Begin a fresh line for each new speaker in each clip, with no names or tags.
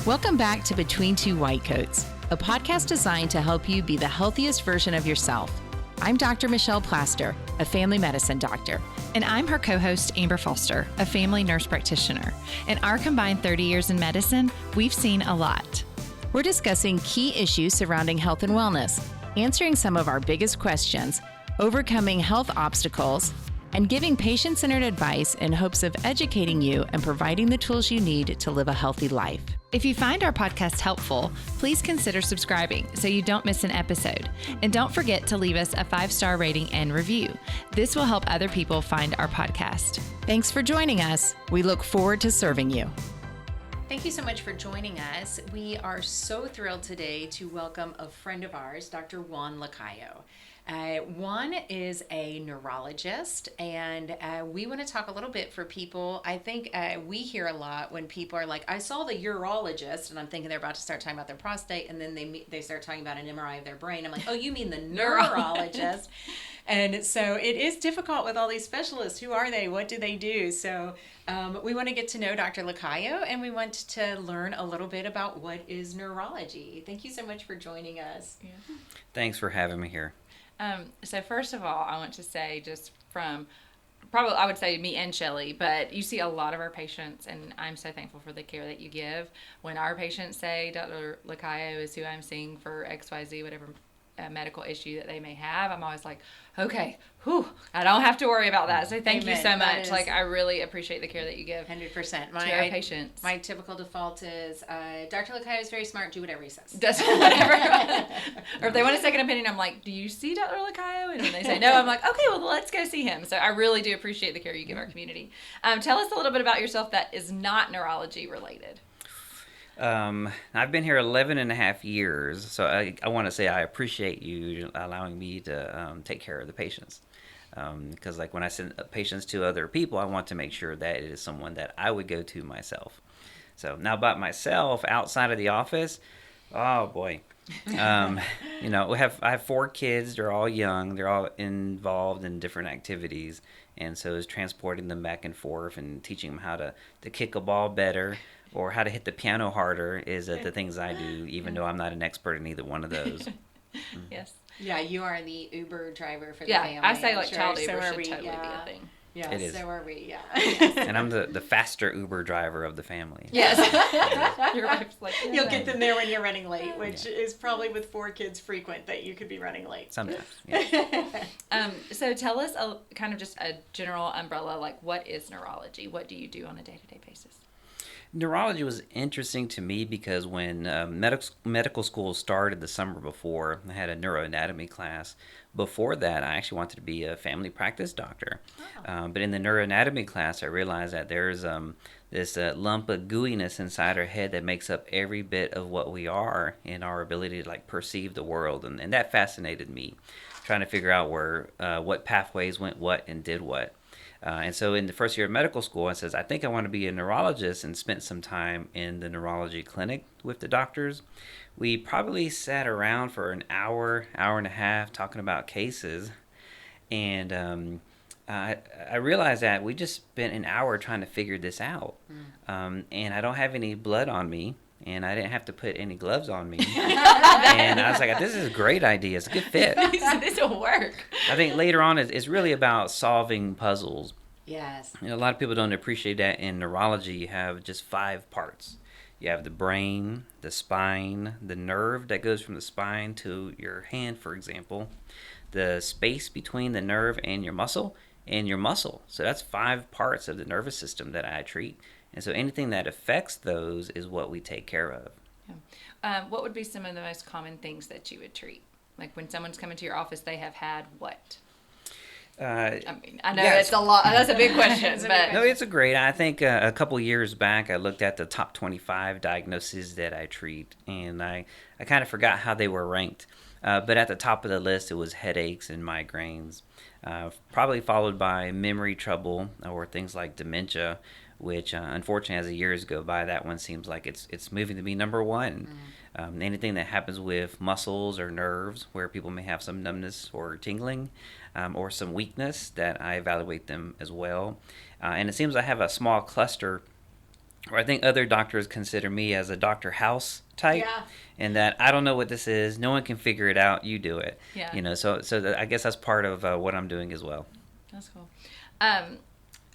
Welcome back to Between Two White Coats, a podcast designed to help you be the healthiest version of yourself. I'm Dr. Michelle Plaster, a family medicine doctor.
And I'm her co-host, Amber Foster, a family nurse practitioner. In our combined 30 years in medicine, we've seen a lot.
We're discussing key issues surrounding health and wellness, answering some of our biggest questions, overcoming health obstacles, and giving patient-centered advice in hopes of educating you and providing the tools you need to live a healthy life.
If you find our podcast helpful, please consider subscribing so you don't miss an episode. And don't forget to leave us a 5-star rating and review. This will help other people find our podcast.
Thanks for joining us. We look forward to serving you.
Thank you so much for joining us. We are so thrilled today to welcome a friend of ours, Dr. Juan Lacayo. Juan is a neurologist, and we want to talk a little bit for people. I think we hear a lot when people are like, I saw the urologist, and I'm thinking they're about to start talking about their prostate, and then they start talking about an MRI of their brain. I'm like, oh, you mean the neurologist? And so it is difficult with all these specialists. Who are they? What do they do? So we want to get to know Dr. Lacayo, and we want to learn a little bit about what is neurology. Thank you so much for joining us.
Yeah. Thanks for having me here.
So first of all, I want to say just from probably, I would say me and Shelly, but you see a lot of our patients, and I'm so thankful for the care that you give. When our patients say Dr. Lacayo is who I'm seeing for XYZ, whatever medical issue that they may have, I'm always like, okay, I don't have to worry about that. So thank you so much. Like, I really appreciate the care that you give
100%.
to our patients.
My typical default is, Dr. Lacayo is very smart, do whatever he says.
Does whatever. Or if they want a second opinion, I'm like, do you see Dr. Lacayo? And when they say no, I'm like, okay, well, let's go see him. So I really do appreciate the care you give our community. Tell us a little bit about yourself that is not neurology related.
I've been here 11 and a half years, so I want to say I appreciate you allowing me to take care of the patients. Because like when I send patients to other people, I want to make sure that it is someone that I would go to myself. So now about myself, outside of the office, oh boy. I have 4 kids. They're all young. They're all involved in different activities. And so it's transporting them back and forth and teaching them how to kick a ball better, or how to hit the piano harder is the things I do, even though I'm not an expert in either one of those.
Yes.
Yeah, you are the Uber driver for the
family.
Yeah,
I say like
sure.
child
So
Uber should
we,
totally
yeah.
be a thing.
Yeah,
it is.
So are we, yeah.
And I'm the faster Uber driver of the family.
Yes. Your wife's like, yeah.
You'll get them there when you're running late, which is probably with 4 kids frequent that you could be running late.
Sometimes, yeah.
So tell us kind of just a general umbrella, like what is neurology? What do you do on a day-to-day basis?
Neurology was interesting to me because when medical school started the summer before, I had a neuroanatomy class. Before that, I actually wanted to be a family practice doctor. But in the neuroanatomy class, I realized that there's this lump of gooiness inside our head that makes up every bit of what we are in our ability to like perceive the world. And that fascinated me, trying to figure out what pathways went what and did what. And so in the first year of medical school, I says, I think I want to be a neurologist, and spent some time in the neurology clinic with the doctors. We probably sat around for an hour and a half talking about cases. And I realized that we just spent an hour trying to figure this out. And I don't have any blood on me, and I didn't have to put any gloves on me. And I was like, this is a great idea. It's a good fit.
This will work.
I think later on it's really about solving puzzles.
Yes.
A lot of people don't appreciate that in neurology you have just 5 parts. You have the brain, the spine, the nerve that goes from the spine to your hand, for example, the space between the nerve and your muscle. So that's 5 parts of the nervous system that I treat. And so anything that affects those is what we take care of.
Yeah. What would be some of the most common things that you would treat? Like when someone's coming to your office, they have had what? I know it's a lot. That's a big question. But
no, it's a great. I think a couple years back, I looked at the top 25 diagnoses that I treat, and I kind of forgot how they were ranked. But at the top of the list, it was headaches and migraines, probably followed by memory trouble or things like dementia, which unfortunately, as the years go by, that one seems like it's moving to be number 1. Anything that happens with muscles or nerves, where people may have some numbness or tingling, or some weakness, that I evaluate them as well. And it seems I have a small cluster Or I think other doctors consider me as a Dr. House type,
Yeah.
and that I don't know what this is. No one can figure it out. You do it.
Yeah.
I guess that's part of what I'm doing as well.
That's cool.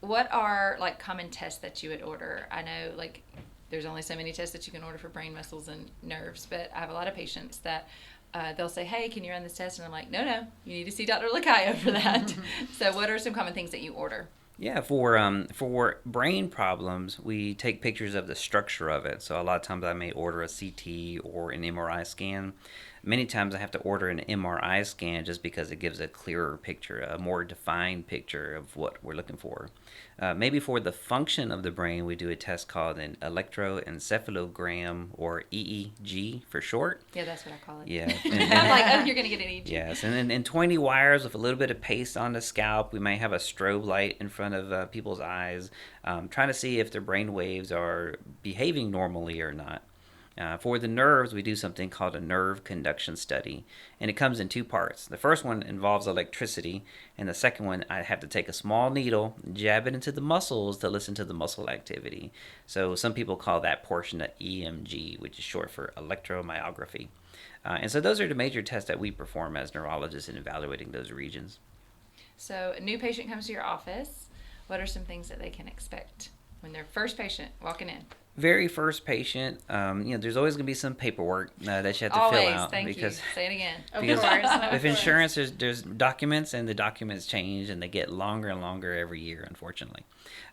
What are like common tests that you would order? I know like there's only so many tests that you can order for brain, muscles, and nerves, but I have a lot of patients that they'll say, "Hey, can you run this test?" And I'm like, "No, you need to see Dr. Lacayo for that." So, what are some common things that you order?
Yeah, for brain problems, we take pictures of the structure of it. So a lot of times I may order a CT or an MRI scan. Many times I have to order an MRI scan just because it gives a clearer picture, a more defined picture of what we're looking for. Maybe for the function of the brain, we do a test called an electroencephalogram, or EEG for short.
Yeah, that's what I call it.
Yeah.
I'm like, oh, you're going to get an EEG.
Yes, and then in 20 wires with a little bit of paste on the scalp, we may have a strobe light in front of people's eyes, trying to see if their brain waves are behaving normally or not. For the nerves, we do something called a nerve conduction study, and it comes in two parts. The first one involves electricity, and the second one, I have to take a small needle, jab it into the muscles to listen to the muscle activity. So some people call that portion of EMG, which is short for electromyography. And so those are the major tests that we perform as neurologists in evaluating those regions.
So a new patient comes to your office. What are some things that they can expect when they're first patient walking in?
Very first patient, there's always going to be some paperwork that you have to
Always,
fill out.
thank
because,
you. Say it again.
Because with insurance, there's documents, and the documents change, and they get longer and longer every year, unfortunately.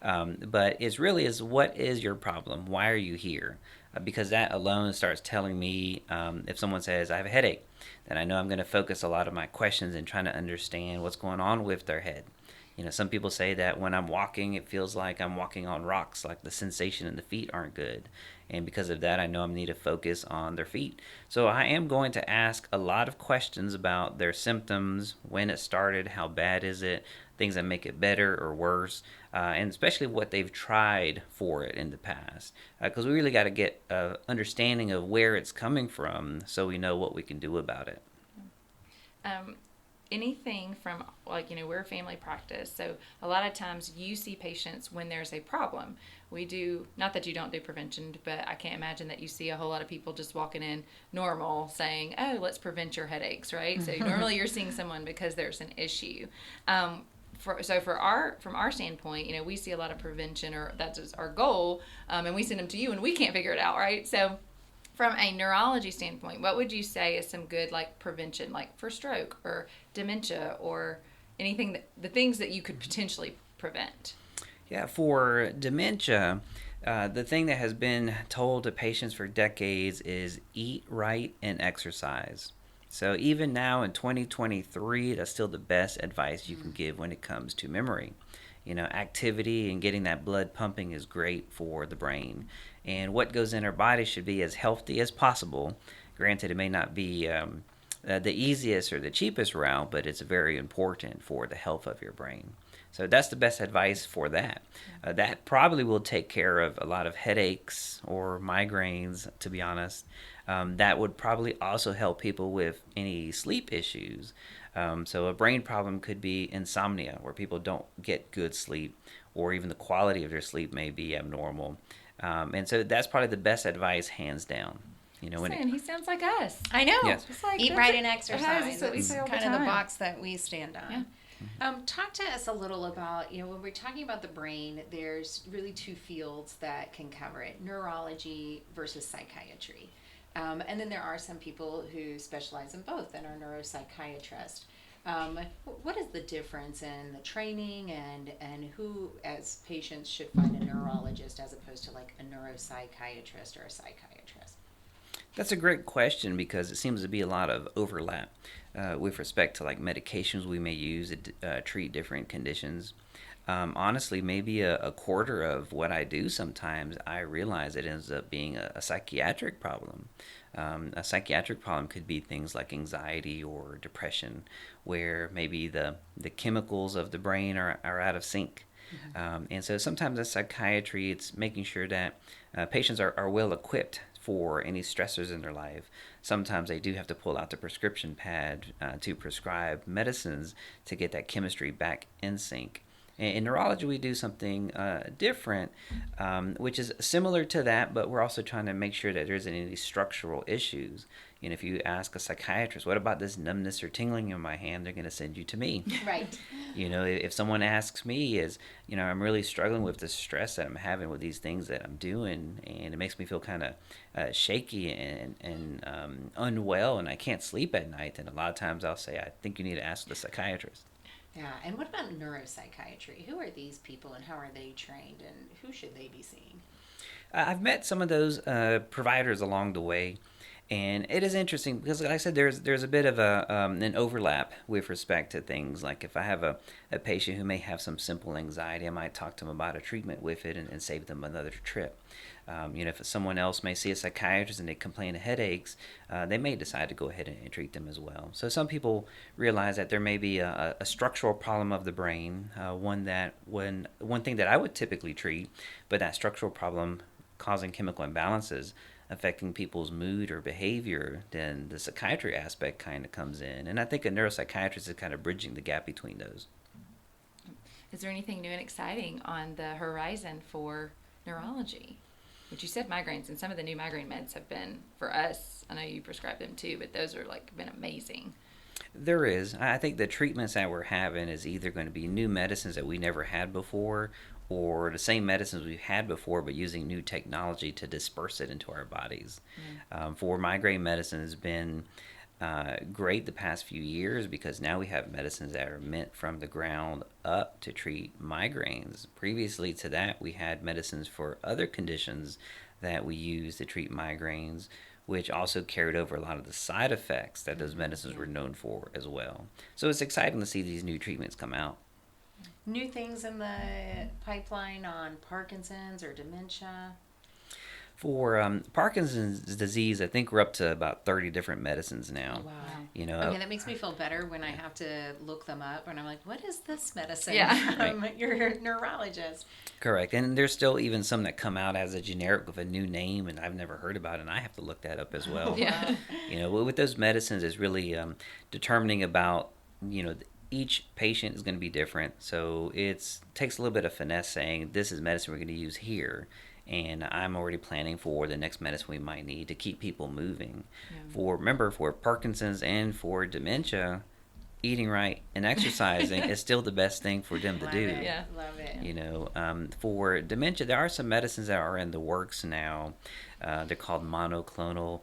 But it's really is, what is your problem? Why are you here? Because that alone starts telling me, if someone says, I have a headache, then I know I'm going to focus a lot of my questions in trying to understand what's going on with their head. Some people say that when I'm walking, it feels like I'm walking on rocks, like the sensation in the feet aren't good. And because of that, I know I need to focus on their feet. So I am going to ask a lot of questions about their symptoms, when it started, how bad is it, things that make it better or worse, and especially what they've tried for it in the past. Because we really got to get an understanding of where it's coming from so we know what we can do about it.
Anything from, we're a family practice, so a lot of times you see patients when there's a problem. We do, not that you don't do prevention, but I can't imagine that you see a whole lot of people just walking in normal saying, oh, let's prevent your headaches, right? So normally you're seeing someone because there's an issue. From our standpoint, we see a lot of prevention, or that's our goal, and we send them to you and we can't figure it out, right? So from a neurology standpoint, what would you say is some good prevention, for stroke or dementia or anything the things that you could potentially prevent?
Yeah, for dementia, the thing that has been told to patients for decades is eat right and exercise. So even now in 2023, that's still the best advice you can give when it comes to memory. Activity and getting that blood pumping is great for the brain. And what goes in our body should be as healthy as possible. Granted, it may not be the easiest or the cheapest route, but it's very important for the health of your brain. So that's the best advice for that. That probably will take care of a lot of headaches or migraines, to be honest. That would probably also help people with any sleep issues. So a brain problem could be insomnia, where people don't get good sleep, or even the quality of their sleep may be abnormal. And so that's probably the best advice, hands down.
He sounds like us.
I know.
Yes.
It's eat right and exercise.
That's what we say all the
kind of the
time.
box that we stand on.
Yeah.
Talk to us a little about, when we're talking about the brain, there's really two fields that can cover it, neurology versus psychiatry. And then there are some people who specialize in both and are neuropsychiatrists. What is the difference in the training and who, as patients, should find a neurologist as opposed to a neuropsychiatrist or a psychiatrist?
That's a great question, because it seems to be a lot of overlap with respect to medications we may use to treat different conditions. Honestly, maybe a quarter of what I do sometimes, I realize it ends up being a psychiatric problem. A psychiatric problem could be things like anxiety or depression, where maybe the chemicals of the brain are out of sync. And so sometimes in psychiatry, it's making sure that patients are well equipped for any stressors in their life. Sometimes they do have to pull out the prescription pad to prescribe medicines to get that chemistry back in sync. In neurology, we do something different, which is similar to that, but we're also trying to make sure that there isn't any structural issues. You know, if you ask a psychiatrist, what about this numbness or tingling in my hand, they're going to send you to me.
Right.
You know, if someone asks me, I'm really struggling with the stress that I'm having with these things that I'm doing, and it makes me feel kind of shaky and unwell, and I can't sleep at night, and a lot of times I'll say, I think you need to ask the psychiatrist.
Yeah, and what about neuropsychiatry? Who are these people and how are they trained and who should they be seeing?
I've met some of those providers along the way, and it is interesting because, like I said, there's a bit of an overlap with respect to things. Like if I have a patient who may have some simple anxiety, I might talk to them about a treatment with it and save them another trip. If someone else may see a psychiatrist and they complain of headaches, they may decide to go ahead and treat them as well. So some people realize that there may be a structural problem of the brain, one thing that I would typically treat, but that structural problem causing chemical imbalances affecting people's mood or behavior, then the psychiatry aspect kind of comes in. And I think a neuropsychiatrist is kind of bridging the gap between those.
Is there anything new and exciting on the horizon for neurology? Which you said migraines, and some of the new migraine meds have been, for us, I know you prescribe them too, but those are been amazing.
There is. I think the treatments that we're having is either going to be new medicines that we never had before, or the same medicines we've had before, but using new technology to disperse it into our bodies. For migraine medicine has been great the past few years because now we have medicines that are meant from the ground up to treat migraines. Previously to that, we had medicines for other conditions that we use to treat migraines, which also carried over a lot of the side effects that those medicines were known for as well. So it's exciting to see these new treatments come out.
New things in the pipeline on Parkinson's or dementia?
For Parkinson's disease, I think we're up to about 30 different medicines now.
Wow.
You know,
Okay, that makes me feel better when I have to look them up and I'm like, what is this medicine?
Yeah.
You're a neurologist.
correct. And there's still even some that come out as a generic with a new name, and I've never heard about it, and I have to look that up as well.
Yeah.
You know, with those medicines, is really determining about, each patient is going to be different. So it takes a little bit of finesse saying, this is medicine we're going to use here. And I'm already planning for the next medicine we might need to keep people moving.
Yeah.
For Parkinson's and for dementia, eating right and exercising is still the best thing for them to
Love
do.
it.
Yeah.
Love it.
For dementia, there are some medicines that are in the works now. They're called monoclonal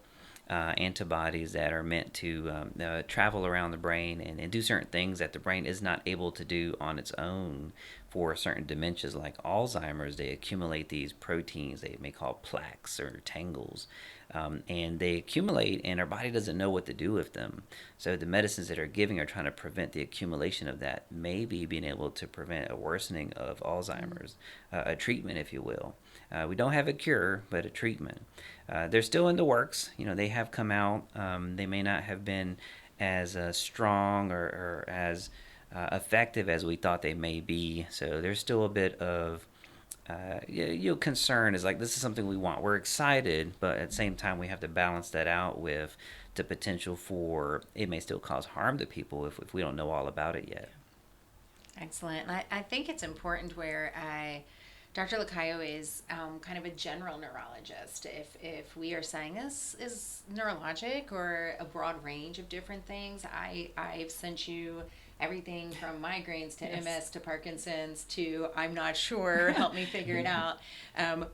antibodies that are meant to travel around the brain and do certain things that the brain is not able to do on its own. For certain dementias like Alzheimer's, they accumulate these proteins they may call plaques or tangles, and they accumulate and our body doesn't know what to do with them. So the medicines that are giving are trying to prevent the accumulation of that, maybe being able to prevent a worsening of Alzheimer's, a treatment, if you will. We don't have a cure, but a treatment. They're still in the works. They have come out. They may not have been as strong or as effective as we thought they may be. So there's still a bit of concern. Is like, this is something we want. We're excited, but at the same time we have to balance that out with the potential for it may still cause harm to people if we don't know all about it yet.
Excellent. And I think it's important where Dr. Lacayo is kind of a general neurologist. If we are saying this is neurologic or a broad range of different things, I've sent you everything from migraines to
Yes.
MS to Parkinson's to I'm not sure, help me figure it out.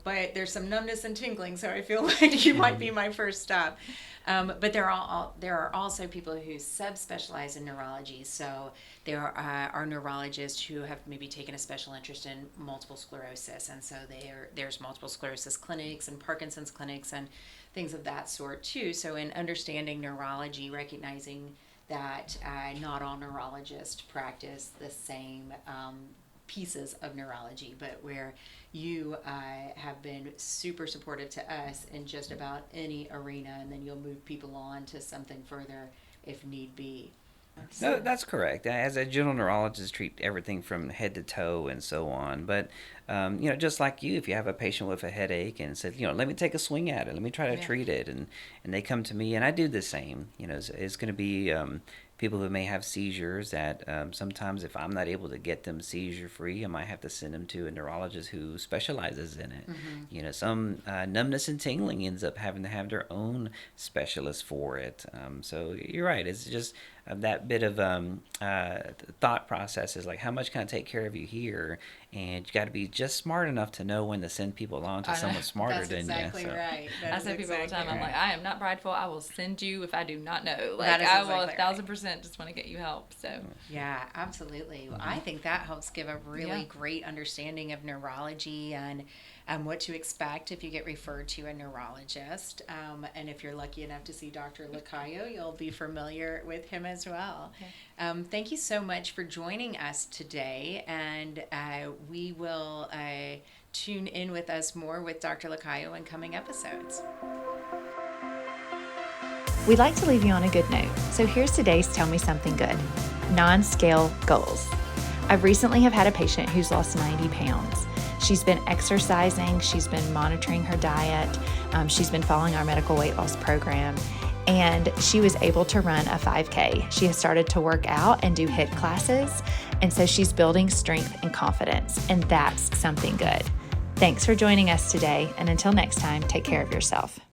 But there's some numbness and tingling, so I feel like you might be my first stop. But there are also people who subspecialize in neurology. So there are neurologists who have maybe taken a special interest in multiple sclerosis, and so there's multiple sclerosis clinics and Parkinson's clinics and things of that sort too. So in understanding neurology, recognizing that not all neurologists practice the same pieces of neurology, but where you have been super supportive to us in just about any arena, and then you'll move people on to something further if need be.
No, that's correct. As a general neurologist, treat everything from head to toe and so on. But, just like you, if you have a patient with a headache and said, let me take a swing at it, let me try to treat it, and they come to me, and I do the same. It's going to be people who may have seizures that sometimes if I'm not able to get them seizure free, I might have to send them to a neurologist who specializes in it. Some numbness and tingling ends up having to have their own specialist for it. So you're right. It's just that bit of thought process is like, how much can I take care of you here? And you got to be just smart enough to know when to send people along to someone smarter than
exactly
you. So.
Right.
I say people all the time, I'm like, I am not prideful. I will send you if I do not know. Like,
That is
I will
exactly
1,000% just want to get you help. So
Yeah, absolutely. I think that helps give a really great understanding of neurology and what to expect if you get referred to a neurologist. And if you're lucky enough to see Dr. Lacayo, you'll be familiar with him as well. Okay. Thank you so much for joining us today, and we will tune in with us more with Dr. Lacayo in coming episodes.
We'd like to leave you on a good note, so here's today's Tell Me Something Good. Non-scale goals. I recently have had a patient who's lost 90 pounds. She's been exercising, she's been monitoring her diet, she's been following our medical weight loss program, and she was able to run a 5K. She has started to work out and do HIIT classes, and so she's building strength and confidence, and that's something good. Thanks for joining us today, and until next time, take care of yourself.